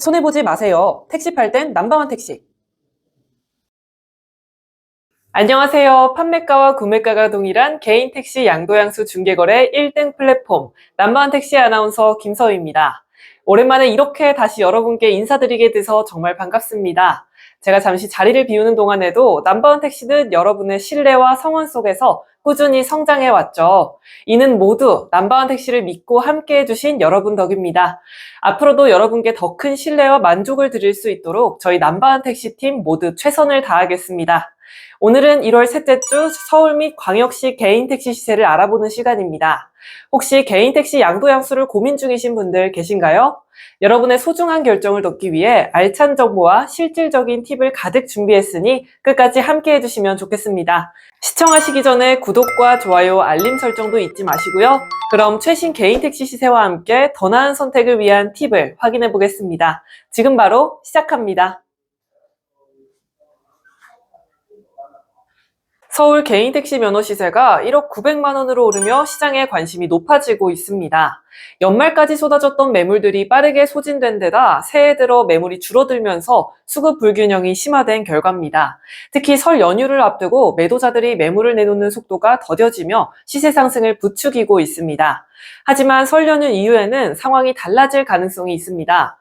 손해보지 마세요. 택시 팔 땐 넘버원 택시. 안녕하세요. 판매가와 구매가가 동일한 개인 택시 양도양수 중개거래 1등 플랫폼 넘버원 택시 아나운서 김서희입니다. 오랜만에 이렇게 다시 여러분께 인사드리게 돼서 정말 반갑습니다. 제가 잠시 자리를 비우는 동안에도 넘버원 택시는 여러분의 신뢰와 성원 속에서 꾸준히 성장해 왔죠. 이는 모두 넘버원 택시를 믿고 함께 해주신 여러분 덕입니다. 앞으로도 여러분께 더 큰 신뢰와 만족을 드릴 수 있도록 저희 넘버원 택시팀 모두 최선을 다하겠습니다. 오늘은 1월 셋째 주 서울 및 광역시 개인 택시 시세를 알아보는 시간입니다. 혹시 개인 택시 양도양수를 고민 중이신 분들 계신가요? 여러분의 소중한 결정을 돕기 위해 알찬 정보와 실질적인 팁을 가득 준비했으니 끝까지 함께 해주시면 좋겠습니다. 시청하시기 전에 구독과 좋아요, 알림 설정도 잊지 마시고요. 그럼 최신 개인 택시 시세와 함께 더 나은 선택을 위한 팁을 확인해 보겠습니다. 지금 바로 시작합니다. 서울 개인 택시 면허 시세가 1억 900만 원으로 오르며 시장에 관심이 높아지고 있습니다. 연말까지 쏟아졌던 매물들이 빠르게 소진된 데다 새해 들어 매물이 줄어들면서 수급 불균형이 심화된 결과입니다. 특히 설 연휴를 앞두고 매도자들이 매물을 내놓는 속도가 더뎌지며 시세 상승을 부추기고 있습니다. 하지만 설 연휴 이후에는 상황이 달라질 가능성이 있습니다.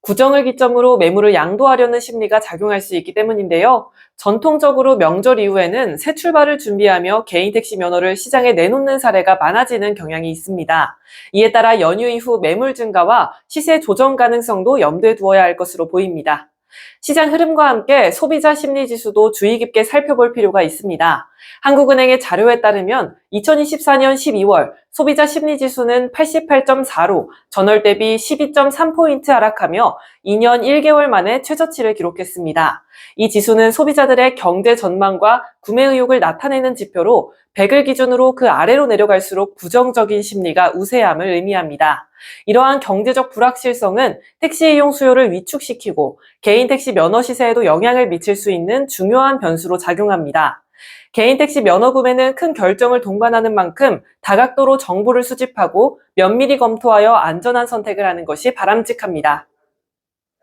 구정을 기점으로 매물을 양도하려는 심리가 작용할 수 있기 때문인데요. 전통적으로 명절 이후에는 새 출발을 준비하며 개인 택시 면허를 시장에 내놓는 사례가 많아지는 경향이 있습니다. 이에 따라 연휴 이후 매물 증가와 시세 조정 가능성도 염두에 두어야 할 것으로 보입니다. 시장 흐름과 함께 소비자 심리 지수도 주의 깊게 살펴볼 필요가 있습니다. 한국은행의 자료에 따르면 2024년 12월 소비자 심리 지수는 88.4로 전월 대비 12.3포인트 하락하며 2년 1개월 만에 최저치를 기록했습니다. 이 지수는 소비자들의 경제 전망과 구매 의욕을 나타내는 지표로 100을 기준으로 그 아래로 내려갈수록 부정적인 심리가 우세함을 의미합니다. 이러한 경제적 불확실성은 택시 이용 수요를 위축시키고 개인 택시 면허 시세에도 영향을 미칠 수 있는 중요한 변수로 작용합니다. 개인 택시 면허 구매는 큰 결정을 동반하는 만큼 다각도로 정보를 수집하고 면밀히 검토하여 안전한 선택을 하는 것이 바람직합니다.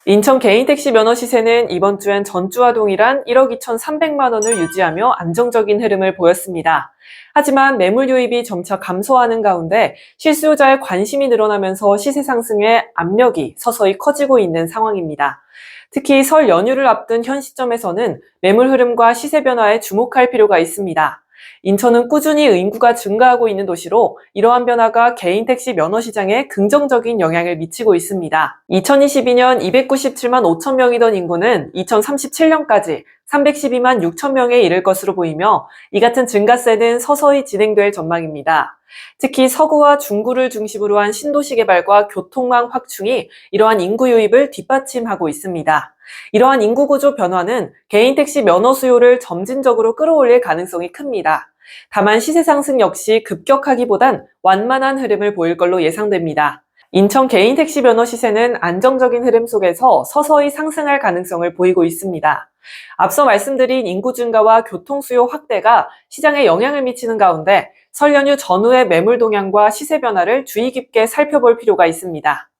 인천 개인 택시 면허 시세는 이번 주엔 전주와 동일한 1억 2,300만 원을 유지하며 안정적인 흐름을 보였습니다. 하지만 매물 유입이 점차 감소하는 가운데 실수요자의 관심이 늘어나면서 시세 상승의 압력이 서서히 커지고 있는 상황입니다. 특히 설 연휴를 앞둔 현 시점에서는 매물 흐름과 시세 변화에 주목할 필요가 있습니다. 인천은 꾸준히 인구가 증가하고 있는 도시로 이러한 변화가 개인 택시 면허 시장에 긍정적인 영향을 미치고 있습니다. 2022년 297만 5천 명이던 인구는 2037년까지 312만 6천 명에 이를 것으로 보이며 이 같은 증가세는 서서히 진행될 전망입니다. 특히 서구와 중구를 중심으로 한 신도시 개발과 교통망 확충이 이러한 인구 유입을 뒷받침하고 있습니다. 이러한 인구 구조 변화는 개인 택시 면허 수요를 점진적으로 끌어올릴 가능성이 큽니다. 다만 시세 상승 역시 급격하기보단 완만한 흐름을 보일 걸로 예상됩니다. 인천 개인 택시 면허 시세는 안정적인 흐름 속에서 서서히 상승할 가능성을 보이고 있습니다. 앞서 말씀드린 인구 증가와 교통 수요 확대가 시장에 영향을 미치는 가운데 설 연휴 전후의 매물 동향과 시세 변화를 주의 깊게 살펴볼 필요가 있습니다.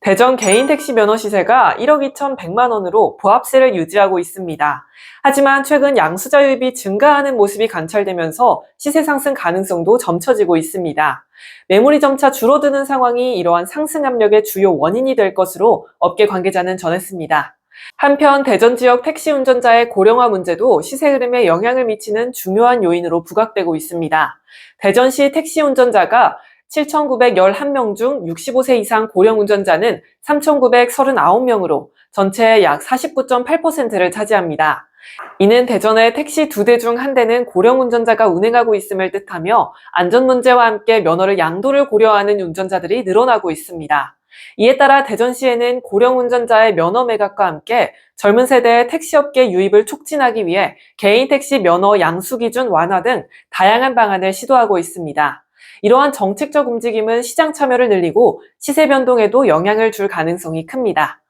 대전 개인 택시 면허 시세가 1억 2,100만 원으로 보합세를 유지하고 있습니다. 하지만 최근 양수자 유입이 증가하는 모습이 관찰되면서 시세 상승 가능성도 점쳐지고 있습니다. 매물이 점차 줄어드는 상황이 이러한 상승 압력의 주요 원인이 될 것으로 업계 관계자는 전했습니다. 한편 대전 지역 택시 운전자의 고령화 문제도 시세 흐름에 영향을 미치는 중요한 요인으로 부각되고 있습니다. 대전시 택시 운전자가 7,911명 중 65세 이상 고령 운전자는 3,939명으로 전체의 약 49.8%를 차지합니다. 이는 대전의 택시 2대 중 1대는 고령 운전자가 운행하고 있음을 뜻하며 안전 문제와 함께 면허를 양도를 고려하는 운전자들이 늘어나고 있습니다. 이에 따라 대전시에는 고령 운전자의 면허 매각과 함께 젊은 세대의 택시업계 유입을 촉진하기 위해 개인 택시 면허 양수 기준 완화 등 다양한 방안을 시도하고 있습니다. 이러한 정책적 움직임은 시장 참여를 늘리고 시세 변동에도 영향을 줄 가능성이 큽니다.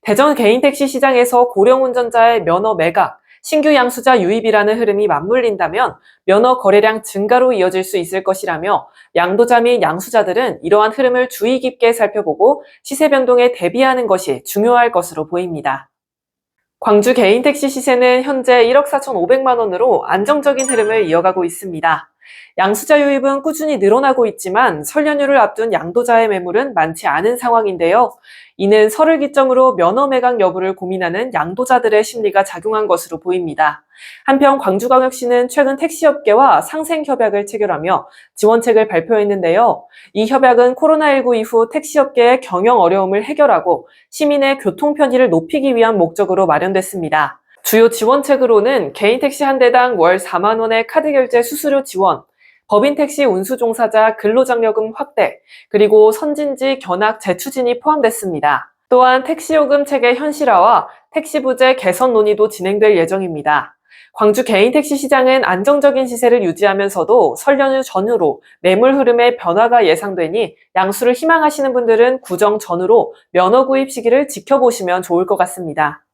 대전 개인 택시 시장에서 고령 운전자의 면허 매각, 신규 양수자 유입이라는 흐름이 맞물린다면 면허 거래량 증가로 이어질 수 있을 것이라며 양도자 및 양수자들은 이러한 흐름을 주의 깊게 살펴보고 시세 변동에 대비하는 것이 중요할 것으로 보입니다. 광주 개인 택시 시세는 현재 1억 4,500만 원으로 안정적인 흐름을 이어가고 있습니다. 양수자 유입은 꾸준히 늘어나고 있지만 설 연휴를 앞둔 양도자의 매물은 많지 않은 상황인데요. 이는 설을 기점으로 면허 매각 여부를 고민하는 양도자들의 심리가 작용한 것으로 보입니다. 한편 광주광역시는 최근 택시업계와 상생협약을 체결하며 지원책을 발표했는데요. 이 협약은 코로나19 이후 택시업계의 경영 어려움을 해결하고 시민의 교통 편의를 높이기 위한 목적으로 마련됐습니다. 주요 지원책으로는 개인 택시 한 대당 월 4만 원의 카드 결제 수수료 지원, 법인 택시 운수 종사자 근로장려금 확대, 그리고 선진지 견학 재추진이 포함됐습니다. 또한 택시요금 체계 현실화와 택시 부재 개선 논의도 진행될 예정입니다. 광주 개인 택시 시장은 안정적인 시세를 유지하면서도 설 연휴 전후로 매물 흐름의 변화가 예상되니 양수를 희망하시는 분들은 구정 전후로 면허 구입 시기를 지켜보시면 좋을 것 같습니다.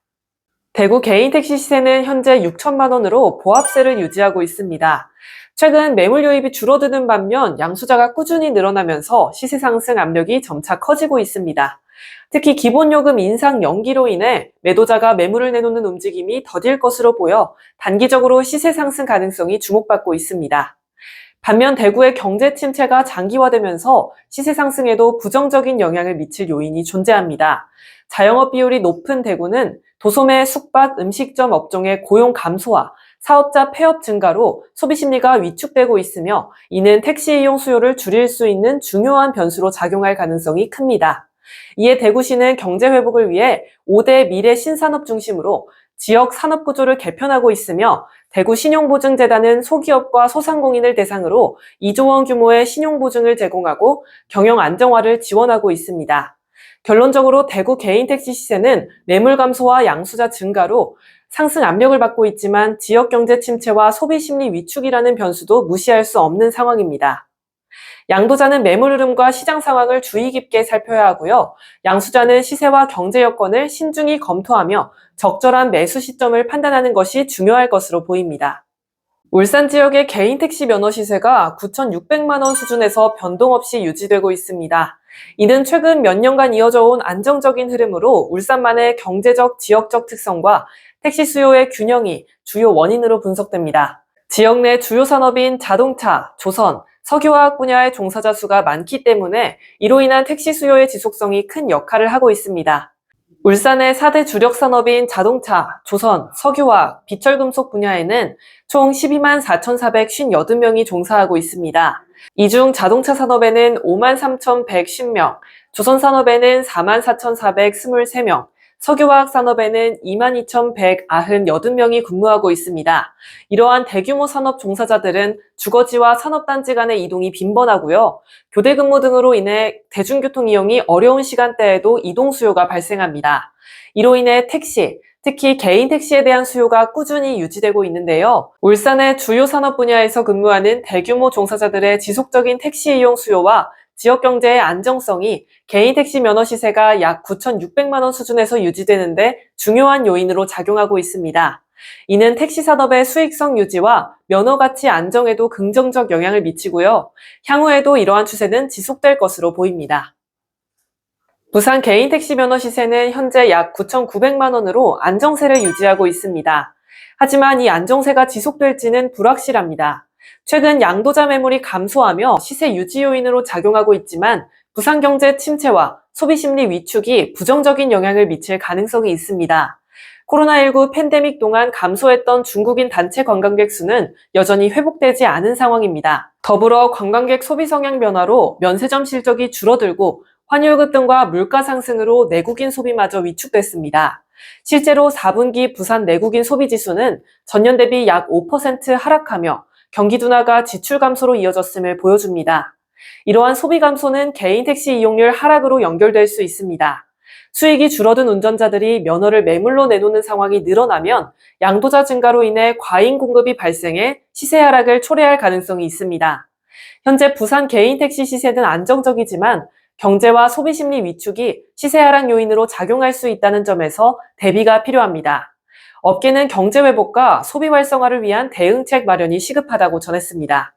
대구 개인 택시 시세는 현재 6천만 원으로 보합세를 유지하고 있습니다. 최근 매물 유입이 줄어드는 반면 양수자가 꾸준히 늘어나면서 시세 상승 압력이 점차 커지고 있습니다. 특히 기본요금 인상 연기로 인해 매도자가 매물을 내놓는 움직임이 더딜 것으로 보여 단기적으로 시세 상승 가능성이 주목받고 있습니다. 반면 대구의 경제 침체가 장기화되면서 시세 상승에도 부정적인 영향을 미칠 요인이 존재합니다. 자영업 비율이 높은 대구는 도소매, 숙박, 음식점 업종의 고용 감소와 사업자 폐업 증가로 소비 심리가 위축되고 있으며 이는 택시 이용 수요를 줄일 수 있는 중요한 변수로 작용할 가능성이 큽니다. 이에 대구시는 경제 회복을 위해 5대 미래 신산업 중심으로 지역 산업 구조를 개편하고 있으며 대구신용보증재단은 소기업과 소상공인을 대상으로 2조 원 규모의 신용보증을 제공하고 경영 안정화를 지원하고 있습니다. 결론적으로 대구 개인 택시 시세는 매물 감소와 양수자 증가로 상승 압력을 받고 있지만 지역 경제 침체와 소비 심리 위축이라는 변수도 무시할 수 없는 상황입니다. 양도자는 매물 흐름과 시장 상황을 주의 깊게 살펴야 하고요. 양수자는 시세와 경제 여건을 신중히 검토하며 적절한 매수 시점을 판단하는 것이 중요할 것으로 보입니다. 울산 지역의 개인 택시 면허 시세가 9,600만 원 수준에서 변동 없이 유지되고 있습니다. 이는 최근 몇 년간 이어져 온 안정적인 흐름으로 울산만의 경제적, 지역적 특성과 택시 수요의 균형이 주요 원인으로 분석됩니다. 지역 내 주요 산업인 자동차, 조선, 석유화학 분야의 종사자 수가 많기 때문에 이로 인한 택시 수요의 지속성이 큰 역할을 하고 있습니다. 울산의 4대 주력 산업인 자동차, 조선, 석유화학, 비철금속 분야에는 총 12만 4,458명이 종사하고 있습니다. 이 중 자동차 산업에는 5만 3,110명, 조선 산업에는 4만 4,423명, 석유화학 산업에는 22,198명이 근무하고 있습니다. 이러한 대규모 산업 종사자들은 주거지와 산업단지 간의 이동이 빈번하고요. 교대 근무 등으로 인해 대중교통 이용이 어려운 시간대에도 이동 수요가 발생합니다. 이로 인해 택시, 특히 개인 택시에 대한 수요가 꾸준히 유지되고 있는데요. 울산의 주요 산업 분야에서 근무하는 대규모 종사자들의 지속적인 택시 이용 수요와 지역 경제의 안정성이 개인 택시 면허 시세가 약 9,600만 원 수준에서 유지되는데 중요한 요인으로 작용하고 있습니다. 이는 택시 산업의 수익성 유지와 면허 가치 안정에도 긍정적 영향을 미치고요. 향후에도 이러한 추세는 지속될 것으로 보입니다. 부산 개인 택시 면허 시세는 현재 약 9,900만 원으로 안정세를 유지하고 있습니다. 하지만 이 안정세가 지속될지는 불확실합니다. 최근 양도자 매물이 감소하며 시세 유지 요인으로 작용하고 있지만 부산 경제 침체와 소비 심리 위축이 부정적인 영향을 미칠 가능성이 있습니다. 코로나19 팬데믹 동안 감소했던 중국인 단체 관광객 수는 여전히 회복되지 않은 상황입니다. 더불어 관광객 소비 성향 변화로 면세점 실적이 줄어들고 환율 급등과 물가 상승으로 내국인 소비마저 위축됐습니다. 실제로 4분기 부산 내국인 소비 지수는 전년 대비 약 5% 하락하며 경기 둔화가 지출 감소로 이어졌음을 보여줍니다. 이러한 소비 감소는 개인 택시 이용률 하락으로 연결될 수 있습니다. 수익이 줄어든 운전자들이 면허를 매물로 내놓는 상황이 늘어나면 양도자 증가로 인해 과잉 공급이 발생해 시세 하락을 초래할 가능성이 있습니다. 현재 부산 개인 택시 시세는 안정적이지만 경제와 소비 심리 위축이 시세 하락 요인으로 작용할 수 있다는 점에서 대비가 필요합니다. 업계는 경제 회복과 소비 활성화를 위한 대응책 마련이 시급하다고 전했습니다.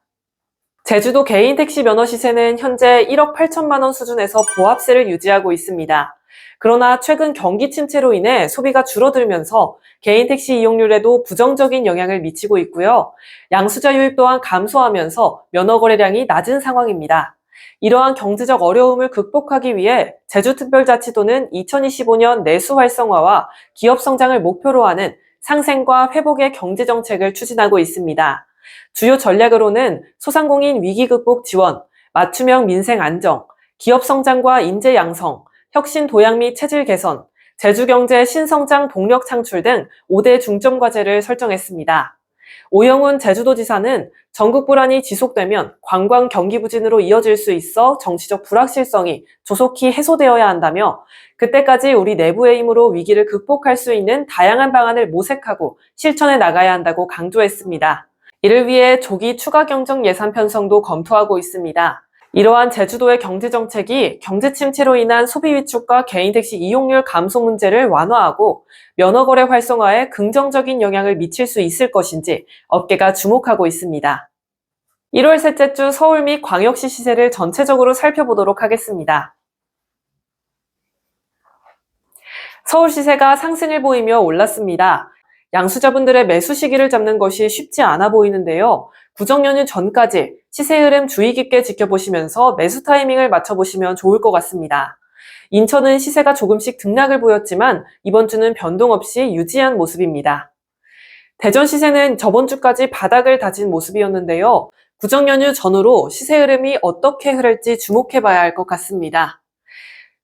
제주도 개인 택시 면허 시세는 현재 1억 8천만 원 수준에서 보합세를 유지하고 있습니다. 그러나 최근 경기 침체로 인해 소비가 줄어들면서 개인 택시 이용률에도 부정적인 영향을 미치고 있고요. 양수자 유입 또한 감소하면서 면허 거래량이 낮은 상황입니다. 이러한 경제적 어려움을 극복하기 위해 제주특별자치도는 2025년 내수 활성화와 기업 성장을 목표로 하는 상생과 회복의 경제정책을 추진하고 있습니다. 주요 전략으로는 소상공인 위기 극복 지원, 맞춤형 민생 안정, 기업 성장과 인재 양성, 혁신 도약 및 체질 개선, 제주경제 신성장 동력 창출 등 5대 중점 과제를 설정했습니다. 오영훈 제주도지사는 전국 불안이 지속되면 관광 경기 부진으로 이어질 수 있어 정치적 불확실성이 조속히 해소되어야 한다며 그때까지 우리 내부의 힘으로 위기를 극복할 수 있는 다양한 방안을 모색하고 실천해 나가야 한다고 강조했습니다. 이를 위해 조기 추가 경정 예산 편성도 검토하고 있습니다. 이러한 제주도의 경제정책이 경제 침체로 인한 소비 위축과 개인 택시 이용률 감소 문제를 완화하고 면허거래 활성화에 긍정적인 영향을 미칠 수 있을 것인지 업계가 주목하고 있습니다. 1월 셋째 주 서울 및 광역시 시세를 전체적으로 살펴보도록 하겠습니다. 서울 시세가 상승을 보이며 올랐습니다. 양수자분들의 매수 시기를 잡는 것이 쉽지 않아 보이는데요. 구정 연휴 전까지 시세 흐름 주의 깊게 지켜보시면서 매수 타이밍을 맞춰보시면 좋을 것 같습니다. 인천은 시세가 조금씩 등락을 보였지만 이번 주는 변동 없이 유지한 모습입니다. 대전 시세는 저번 주까지 바닥을 다진 모습이었는데요. 구정 연휴 전후로 시세 흐름이 어떻게 흐를지 주목해봐야 할 것 같습니다.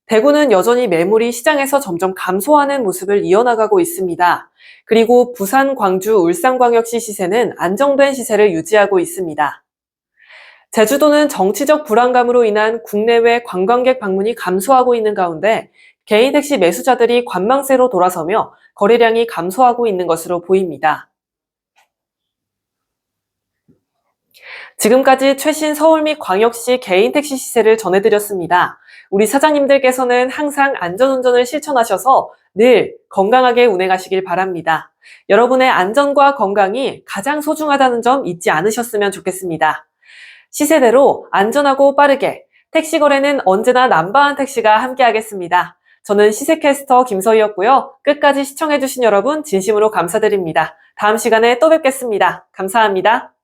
대구는 여전히 매물이 시장에서 점점 감소하는 모습을 이어나가고 있습니다. 그리고 부산, 광주, 울산광역시 시세는 안정된 시세를 유지하고 있습니다. 제주도는 정치적 불안감으로 인한 국내외 관광객 방문이 감소하고 있는 가운데 개인 택시 매수자들이 관망세로 돌아서며 거래량이 감소하고 있는 것으로 보입니다. 지금까지 최신 서울 및 광역시 개인 택시 시세를 전해드렸습니다. 우리 사장님들께서는 항상 안전운전을 실천하셔서 늘 건강하게 운행하시길 바랍니다. 여러분의 안전과 건강이 가장 소중하다는 점 잊지 않으셨으면 좋겠습니다. 시세대로 안전하고 빠르게 택시 거래는 언제나 남바한 택시가 함께하겠습니다. 저는 시세캐스터 김서희였고요. 끝까지 시청해주신 여러분 진심으로 감사드립니다. 다음 시간에 또 뵙겠습니다. 감사합니다.